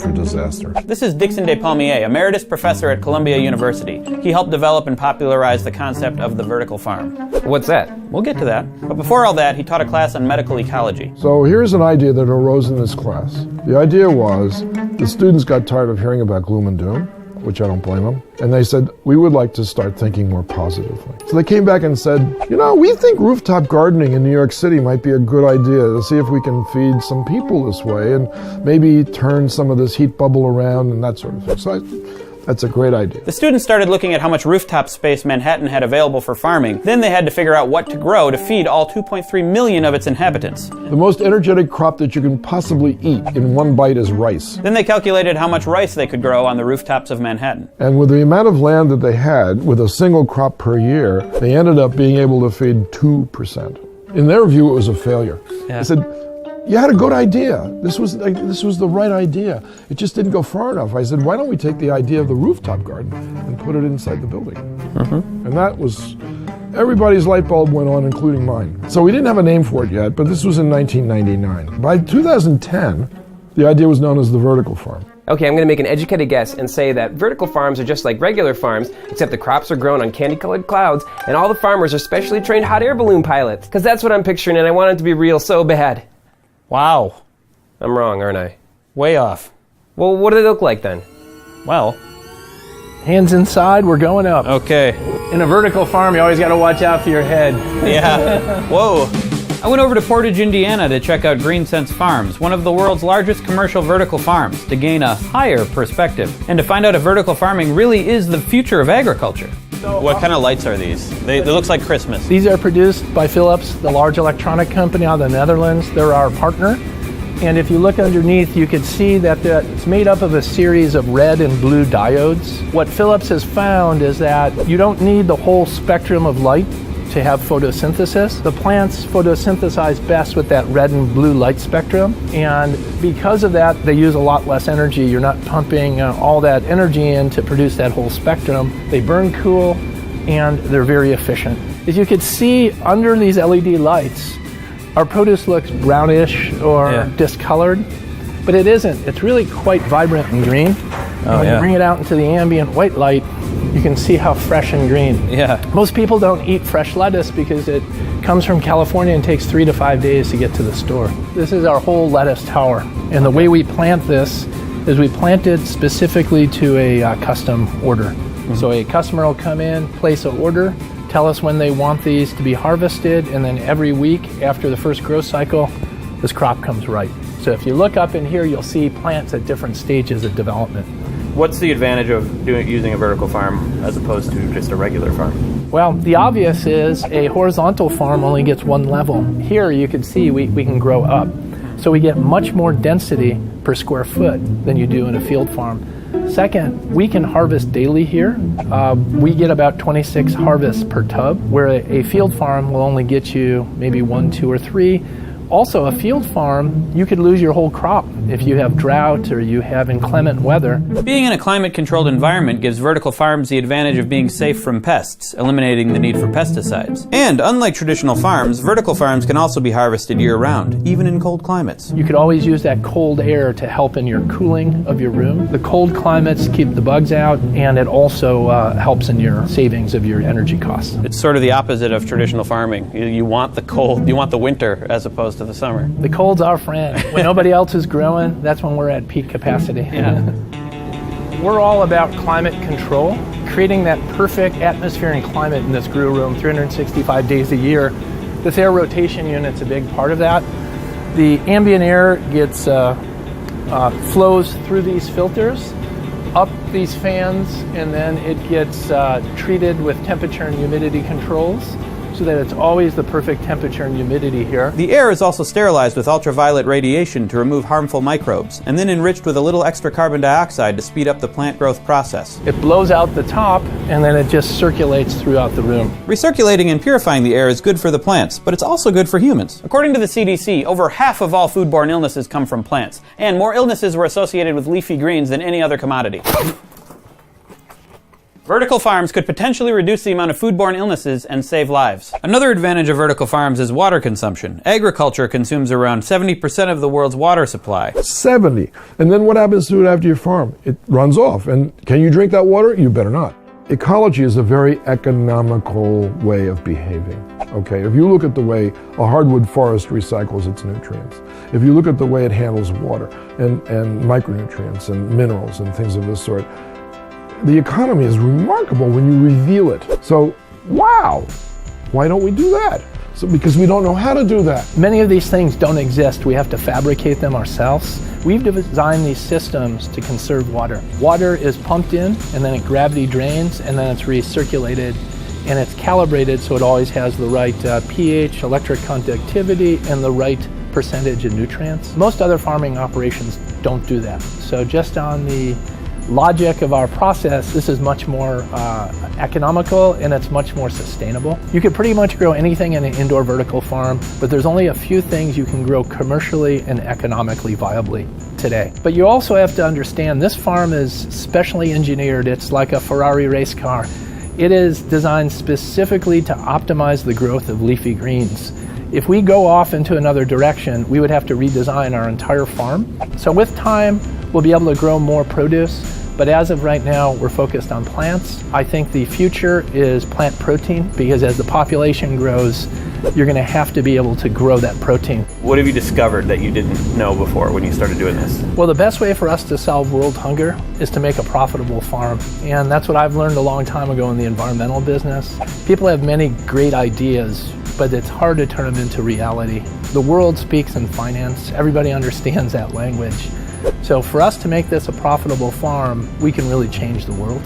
for disaster. This is Dixon Despalmier, emeritus professor at Columbia University. He helped develop and popularize the concept of the vertical farm. What's that? We'll get to that. But before all that, he taught a class on medical ecology. So here's an idea that arose in this class. The idea was the students got tired of hearing about gloom and doom, which I don't blame them, and they said, we would like to start thinking more positively. So they came back and said, we think rooftop gardening in New York City might be a good idea to see if we can feed some people this way and maybe turn some of this heat bubble around and that sort of thing. So that's a great idea. The students started looking at how much rooftop space Manhattan had available for farming. Then they had to figure out what to grow to feed all 2.3 million of its inhabitants. The most energetic crop that you can possibly eat in one bite is rice. Then they calculated how much rice they could grow on the rooftops of Manhattan. And with the amount of land that they had, with a single crop per year, they ended up being able to feed 2%. In their view, it was a failure. Yeah. They said, you had a good idea. This was the right idea. It just didn't go far enough. I said, why don't we take the idea of the rooftop garden and put it inside the building? And that was, everybody's light bulb went on, including mine. So we didn't have a name for it yet, but this was in 1999. By 2010, the idea was known as the vertical farm. Okay, I'm going to make an educated guess and say that vertical farms are just like regular farms, except the crops are grown on candy-colored clouds, and all the farmers are specially trained hot air balloon pilots. Because that's what I'm picturing, and I want it to be real so bad. Wow. I'm wrong, aren't I? Way off. Well, what do they look like then? Well. Hands inside, we're going up. Okay. In a vertical farm, you always got to watch out for your head. Yeah. Whoa. I went over to Portage, Indiana to check out Green Sense Farms, one of the world's largest commercial vertical farms, to gain a higher perspective and to find out if vertical farming really is the future of agriculture. What kind of lights are these? They look like Christmas. These are produced by Philips, the large electronic company out of the Netherlands. They're our partner. And if you look underneath, you can see that it's made up of a series of red and blue diodes. What Philips has found is that you don't need the whole spectrum of light to have photosynthesis. The plants photosynthesize best with that red and blue light spectrum, and because of that, they use a lot less energy. You're not pumping all that energy in to produce that whole spectrum. They burn cool, and they're very efficient. As you can see under these LED lights, our produce looks brownish or discolored, but it isn't. It's really quite vibrant and green. When you bring it out into the ambient white light, you can see how fresh and green. Yeah. Most people don't eat fresh lettuce because it comes from California and takes 3 to 5 days to get to the store. This is our whole lettuce tower. And the way we plant this is we plant it specifically to a custom order. So a customer will come in, place an order, tell us when they want these to be harvested, and then every week after the first growth cycle, this crop comes right. So if you look up in here, you'll see plants at different stages of development. What's the advantage of using a vertical farm as opposed to just a regular farm? Well, the obvious is a horizontal farm only gets one level. Here you can see we can grow up. So we get much more density per square foot than you do in a field farm. Second, we can harvest daily here. We get about 26 harvests per tub, where a field farm will only get you maybe 1, 2, or 3. Also, a field farm, you could lose your whole crop if you have drought or you have inclement weather. Being in a climate-controlled environment gives vertical farms the advantage of being safe from pests, eliminating the need for pesticides. And unlike traditional farms, vertical farms can also be harvested year-round, even in cold climates. You could always use that cold air to help in your cooling of your room. The cold climates keep the bugs out, and it also helps in your savings of your energy costs. It's sort of the opposite of traditional farming. You want the cold, you want the winter as opposed to the summer. The cold's our friend. When nobody else is growing, that's when we're at peak capacity. We're all about climate control, creating that perfect atmosphere and climate in this grew room 365 days a year. This air rotation unit's a big part of that. The ambient air gets flows through these filters, up these fans, and then it gets treated with temperature and humidity controls, so that it's always the perfect temperature and humidity here. The air is also sterilized with ultraviolet radiation to remove harmful microbes, and then enriched with a little extra carbon dioxide to speed up the plant growth process. It blows out the top, and then it just circulates throughout the room. Recirculating and purifying the air is good for the plants, but it's also good for humans. According to the CDC, over half of all foodborne illnesses come from plants, and more illnesses were associated with leafy greens than any other commodity. Vertical farms could potentially reduce the amount of foodborne illnesses and save lives. Another advantage of vertical farms is water consumption. Agriculture consumes around 70% of the world's water supply. 70. And then what happens to it after you farm? It runs off. And can you drink that water? You better not. Ecology is a very economical way of behaving. Okay, if you look at the way a hardwood forest recycles its nutrients, if you look at the way it handles water and micronutrients and minerals and things of this sort, the economy is remarkable when you reveal it. So, wow, why don't we do that? So, because we don't know how to do that. Many of these things don't exist. We have to fabricate them ourselves. We've designed these systems to conserve water. Water is pumped in, and then it gravity drains, and then it's recirculated, and it's calibrated so it always has the right pH, electric conductivity, and the right percentage of nutrients. Most other farming operations don't do that. So just on the logic of our process, this is much more economical, and it's much more sustainable. You could pretty much grow anything in an indoor vertical farm, but there's only a few things you can grow commercially and economically viably today. But you also have to understand this farm is specially engineered. It's like a Ferrari race car. It is designed specifically to optimize the growth of leafy greens. If we go off into another direction, we would have to redesign our entire farm. So with time, we'll be able to grow more produce, but as of right now, we're focused on plants. I think the future is plant protein, because as the population grows, you're going to have to be able to grow that protein. What have you discovered that you didn't know before when you started doing this? Well, the best way for us to solve world hunger is to make a profitable farm. And that's what I've learned a long time ago in the environmental business. People have many great ideas, but it's hard to turn them into reality. The world speaks in finance. Everybody understands that language. So for us to make this a profitable farm, we can really change the world.